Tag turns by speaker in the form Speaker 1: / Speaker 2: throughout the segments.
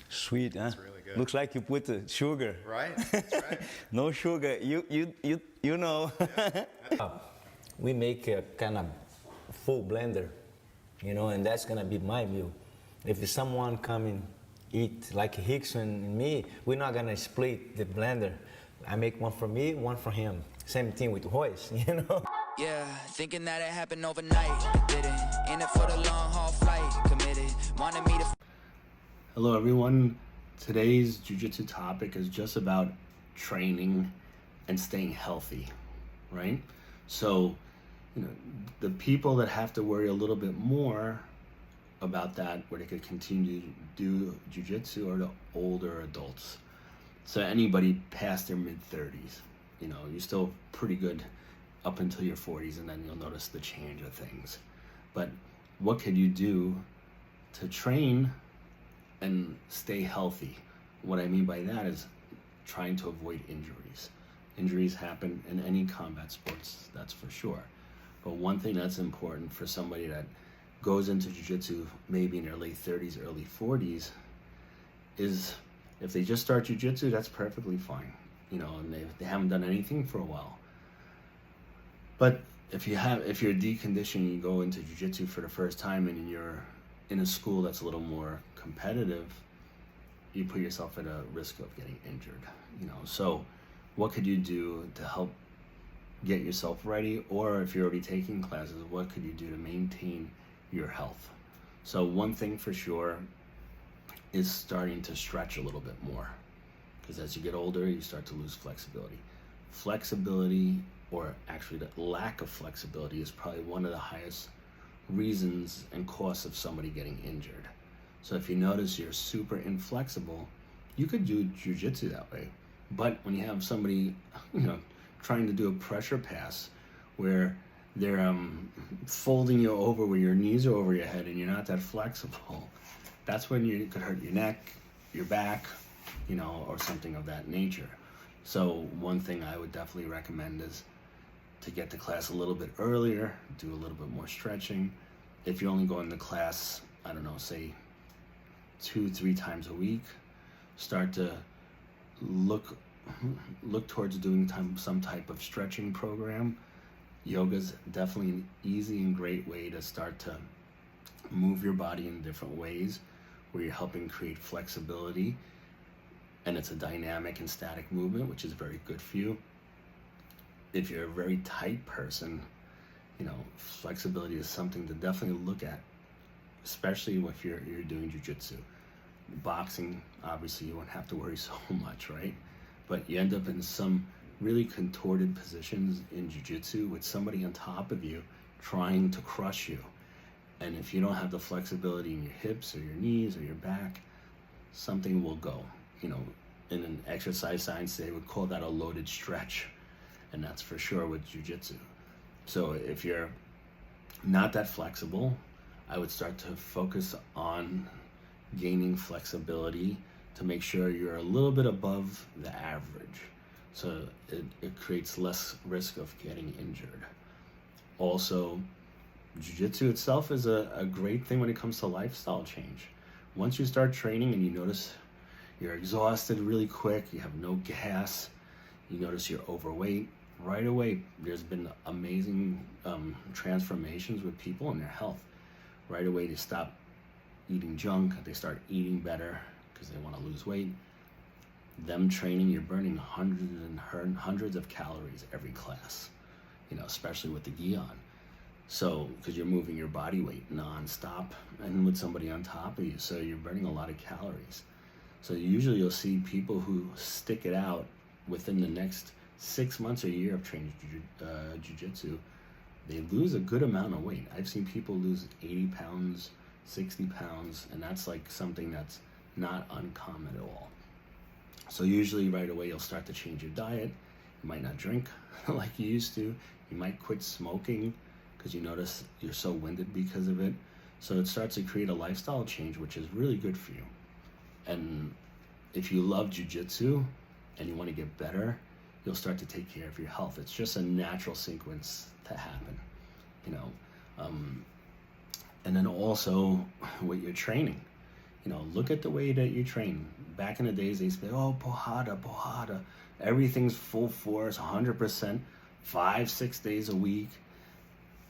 Speaker 1: Sweet, huh?
Speaker 2: It's really good.
Speaker 1: Looks like you put the sugar.
Speaker 2: Right, that's right.
Speaker 1: No sugar. You know.
Speaker 3: We make a kind of full blender, and that's gonna be my meal. If someone come and eat like Hickson and me, we're not gonna split the blender. I make one for me, one for him. Same thing with Royce,
Speaker 4: Yeah, thinking that it happened overnight. It didn't. In it for the long haul flight. Committed. Wanted me to.
Speaker 5: Hello everyone. Today's jiu-jitsu topic is just about training and staying healthy, right? So, the people that have to worry a little bit more about that, where they could continue to do jiu-jitsu, are the older adults. So anybody past their mid-30s, you're still pretty good up until your 40s, and then you'll notice the change of things. But what can you do to train and stay healthy? What I mean by that is trying to avoid injuries. Injuries happen in any combat sports, that's for sure. But one thing that's important for somebody that goes into jiu-jitsu maybe in their late 30s, early 40s, is if they just start jiu-jitsu, that's perfectly fine. And they haven't done anything for a while. But if you're deconditioned, you go into jiu-jitsu for the first time and you're in a school that's a little more competitive, you put yourself at a risk of getting injured. So what could you do to help get yourself ready? Or if you're already taking classes, what could you do to maintain your health? So one thing for sure is starting to stretch a little bit more, because as you get older, you start to lose flexibility. Flexibility, or actually the lack of flexibility, is probably one of the highest reasons and costs of somebody getting injured. So if you notice you're super inflexible, you could do jiu-jitsu that way. But when you have somebody, trying to do a pressure pass where they're folding you over where your knees are over your head and you're not that flexible, that's when you could hurt your neck, your back, or something of that nature. So one thing I would definitely recommend is to get to class a little bit earlier, do a little bit more stretching. If you're only going to class, I don't know, say 2-3 times a week, start to look towards doing some type of stretching program. Yoga's definitely an easy and great way to start to move your body in different ways, where you're helping create flexibility, and it's a dynamic and static movement, which is very good for you. If you're a very tight person, flexibility is something to definitely look at, especially if you're doing jiu-jitsu. Boxing, obviously, you won't have to worry so much, right? But you end up in some really contorted positions in jiu-jitsu with somebody on top of you trying to crush you. And if you don't have the flexibility in your hips or your knees or your back, something will go. In an exercise science, they would call that a loaded stretch. And that's for sure with jiu-jitsu. So if you're not that flexible, I would start to focus on gaining flexibility to make sure you're a little bit above the average. So it creates less risk of getting injured. Also, jiu-jitsu itself is a great thing when it comes to lifestyle change. Once you start training and you notice you're exhausted really quick, you have no gas, you notice you're overweight, right away there's been amazing transformations with people in their health. Right away they stop eating junk, they start eating better because they want to lose weight. Them training, you're burning hundreds of calories every class, especially with the gi on. So, because you're moving your body weight non-stop and with somebody on top of you, so you're burning a lot of calories. So usually you'll see people who stick it out within the next 6 months or a year of training jiu-jitsu, they lose a good amount of weight. I've seen people lose 80 pounds, 60 pounds, and that's like something that's not uncommon at all. So usually right away you'll start to change your diet. You might not drink like you used to. You might quit smoking because you notice you're so winded because of it. So it starts to create a lifestyle change, which is really good for you. And if you love jiu-jitsu and you want to get better, you'll start to take care of your health. It's just a natural sequence to happen. And then also what you're training. You know, look at the way that you train. Back in the days, they say, oh, Pohada. Everything's full force, 100%, 5-6 days a week.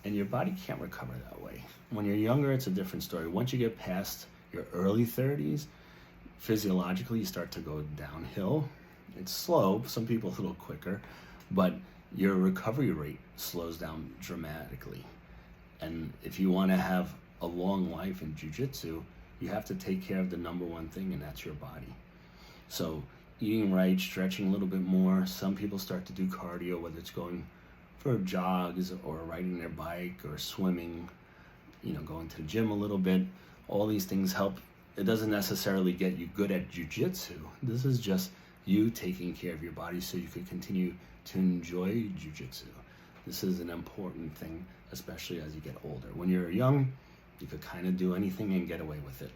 Speaker 5: And your body can't recover that way. When you're younger, it's a different story. Once you get past your early 30s, physiologically, you start to go downhill. It's slow, some people a little quicker, but your recovery rate slows down dramatically. And if you want to have a long life in jiu-jitsu, you have to take care of the number one thing, and that's your body. So eating right, stretching a little bit more. Some people start to do cardio, whether it's going for jogs or riding their bike or swimming, you know, going to the gym a little bit. All these things help. It doesn't necessarily get you good at jiu-jitsu. This is just you taking care of your body so you can continue to enjoy jiu-jitsu. This is an important thing, especially as you get older. When you're young, you could kind of do anything and get away with it.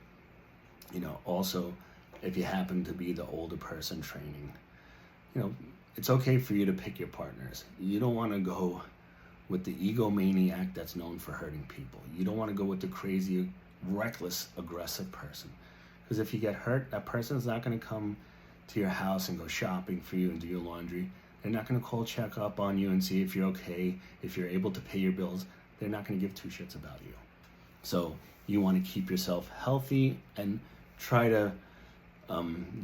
Speaker 5: You know, also, if you happen to be the older person training, you know, it's okay for you to pick your partners. You don't want to go with the egomaniac that's known for hurting people. You don't want to go with the crazy, reckless, aggressive person. Because if you get hurt, that person's not going to come to your house and go shopping for you and do your laundry. They're not going to check up on you and see if you're okay, if you're able to pay your bills. They're not going to give two shits about you. So you want to keep yourself healthy and try to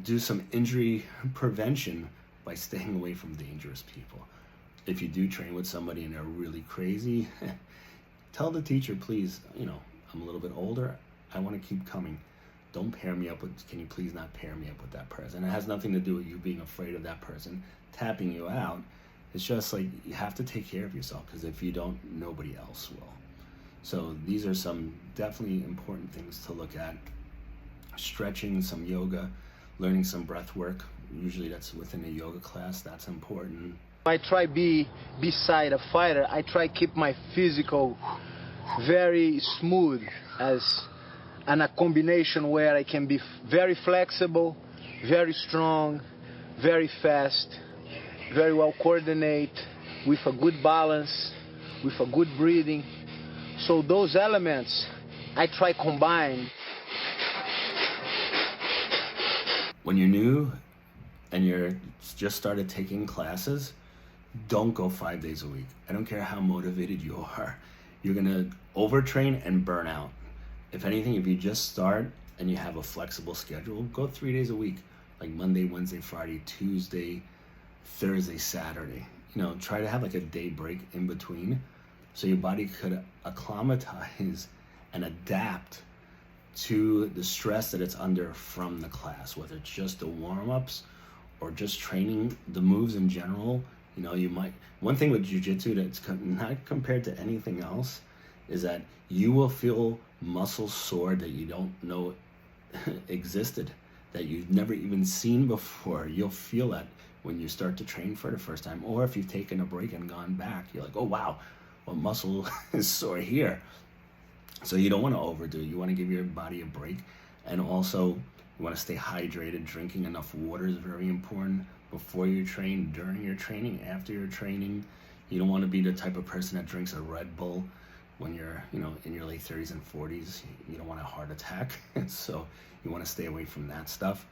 Speaker 5: do some injury prevention by staying away from dangerous people. If you do train with somebody and they're really crazy, tell the teacher, please, you know, I'm a little bit older, I want to keep coming. Don't pair me up with, can you please not pair me up with that person? It has nothing to do with you being afraid of that person tapping you out. It's just like, you have to take care of yourself, because if you don't, nobody else will. So these are some definitely important things to look at. Stretching, some yoga, learning some breath work. Usually that's within a yoga class, that's important.
Speaker 2: I try beside a fighter, I try keep my physical very smooth, as and a combination where I can be very flexible, very strong, very fast, very well coordinate, with a good balance, with a good breathing. So those elements I try combine.
Speaker 5: When you're new and you're just started taking classes, don't go 5 days a week. I don't care how motivated you are. You're gonna overtrain and burn out. If anything, if you just start and you have a flexible schedule, go 3 days a week, like Monday, Wednesday, Friday, Tuesday, Thursday, Saturday. You know, try to have like a day break in between so your body could acclimatize and adapt to the stress that it's under from the class, whether it's just the warm-ups or just training the moves in general. You know, you might, one thing with jiu-jitsu that's not compared to anything else is that you will feel muscles sore that you don't know existed, that you've never even seen before. You'll feel that when you start to train for the first time, or if you've taken a break and gone back, you're like, oh wow, what muscle is sore here? So you don't want to overdo it. You want to give your body a break. And also, you want to stay hydrated. Drinking enough water is very important before you train, during your training, after your training. You don't want to be the type of person that drinks a Red Bull when you're, you know, in your late 30s and 40s. You don't want a heart attack. So you want to stay away from that stuff.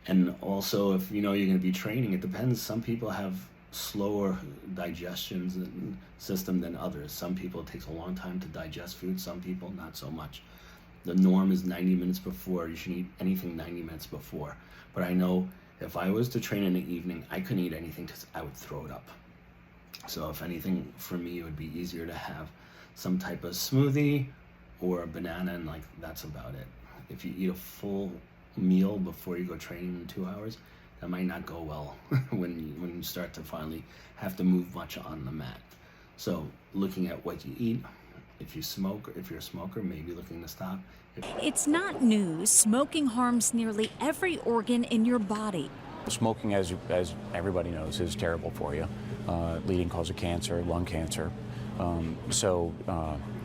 Speaker 5: And also, if you know you're going to be training, it depends. Some people have slower digestion system than others. Some people, it takes a long time to digest food. Some people, not so much. The norm is 90 minutes before. You should eat anything 90 minutes before. But I know if I was to train in the evening, I couldn't eat anything because I would throw it up. So if anything, for me, it would be easier to have some type of smoothie or a banana, and like that's about it. If you eat a full meal before you go training in 2 hours, that might not go well when you start to finally have to move much on the mat. So looking at what you eat, if you smoke, if you're a smoker, maybe looking to stop.
Speaker 6: It's not news. Smoking harms nearly every organ in your body.
Speaker 7: Smoking, as everybody knows, is terrible for you. Leading cause of cancer, lung cancer. So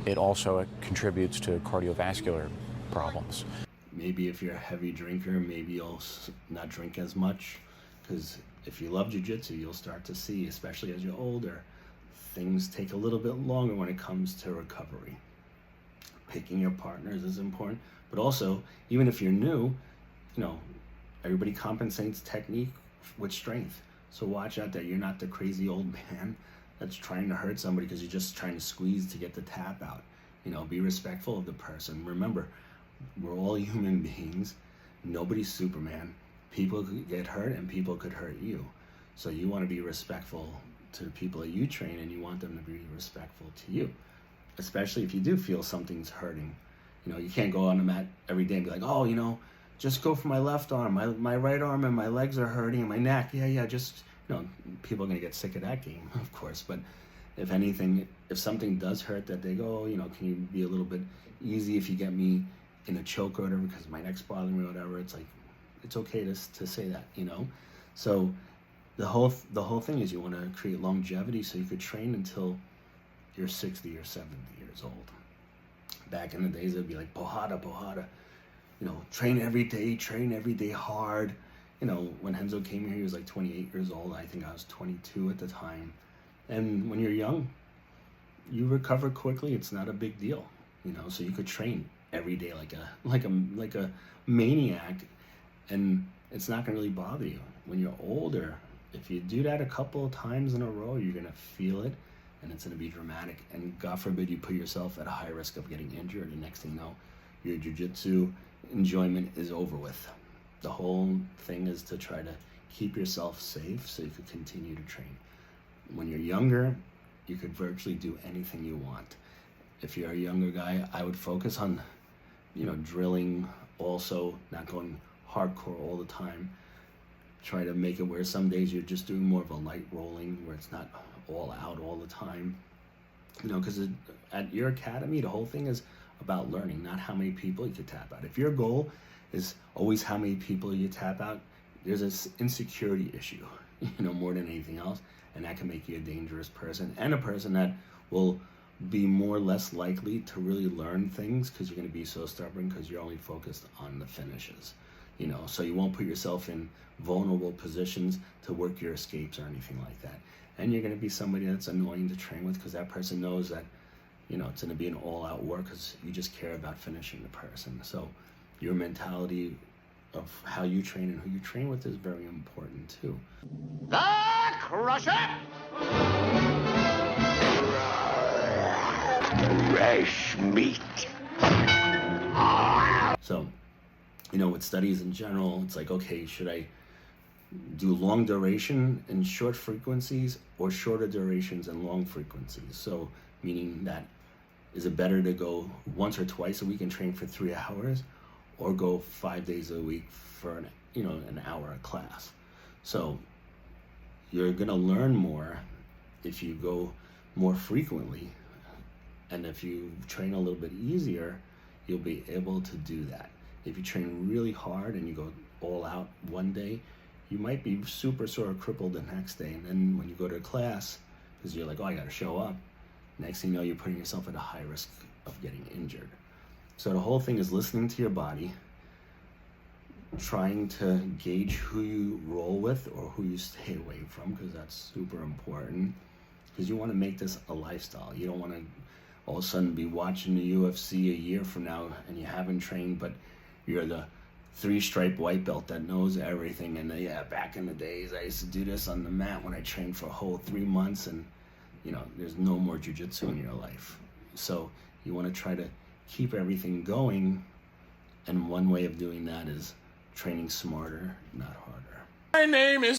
Speaker 7: it also contributes to cardiovascular problems.
Speaker 5: Maybe if you're a heavy drinker, maybe you'll not drink as much, because if you love jiu-jitsu, you'll start to see, especially as you're older, things take a little bit longer when it comes to recovery. picking your partners is important, but also, even if you're new, everybody compensates technique with strength. So watch out that you're not the crazy old man that's trying to hurt somebody because you're just trying to squeeze to get the tap out. Be respectful of the person. Remember, we're all human beings. Nobody's Superman. People could get hurt and people could hurt you. So you want to be respectful to the people that you train, and you want them to be respectful to you, especially if you do feel something's hurting. You can't go on the mat every day and be like, oh, just go for my left arm, my right arm and my legs are hurting and my neck. Yeah, just, people are going to get sick of that game, of course. But if anything, if something does hurt that they go, can you be a little bit easy if you get me in a choke or whatever because my neck's bothering me or whatever, it's like, it's okay to say that, So the whole thing is you want to create longevity so you could train until you're 60 or 70 years old. Back in the days, it'd be like, pohada, train every day hard. When Renzo came here, he was like 28 years old. I think I was 22 at the time. And when you're young, you recover quickly. It's not a big deal, so you could train every day like a maniac, and it's not gonna really bother you. When you're older, if you do that a couple of times in a row, you're gonna feel it, and it's gonna be dramatic. And God forbid you put yourself at a high risk of getting injured. The next thing you know, your jiu-jitsu enjoyment is over with. The whole thing is to try to keep yourself safe so you could continue to train. When you're younger, you could virtually do anything you want. If you're a younger guy, I would focus on, drilling, also not going hardcore all the time. Try to make it where some days you're just doing more of a light rolling where it's not all out all the time. Because at your academy, the whole thing is about learning, not how many people you could tap out. If your goal is always how many people you tap out, there's this insecurity issue, more than anything else, and that can make you a dangerous person and a person that will be less likely to really learn things because you're going to be so stubborn because you're only focused on the finishes, so you won't put yourself in vulnerable positions to work your escapes or anything like that. And you're going to be somebody that's annoying to train with because that person knows that, it's going to be an all-out work because you just care about finishing the person. So your mentality of how you train and who you train with is very important too.
Speaker 8: The Crusher! Fresh meat.
Speaker 5: So, with studies in general, it's like, okay, should I do long duration and short frequencies or shorter durations and long frequencies? So, meaning that, is it better to go once or twice a week and train for 3 hours, or go 5 days a week for an hour a class? So you're gonna learn more if you go more frequently, and if you train a little bit easier, you'll be able to do that. If you train really hard and you go all out one day, you might be super sort of crippled the next day, and then when you go to class, because you're like, oh, I gotta show up, next thing you know, you're putting yourself at a high risk of getting injured. So the whole thing is listening to your body, trying to gauge who you roll with or who you stay away from, because that's super important, because you want to make this a lifestyle. You don't want to all of a sudden be watching the UFC a year from now and you haven't trained, but you're the 3-stripe white belt that knows everything. And back in the days, I used to do this on the mat when I trained for a whole 3 months, and there's no more jiu-jitsu in your life. So you want to try to keep everything going, and one way of doing that is training smarter, not harder.
Speaker 8: My name is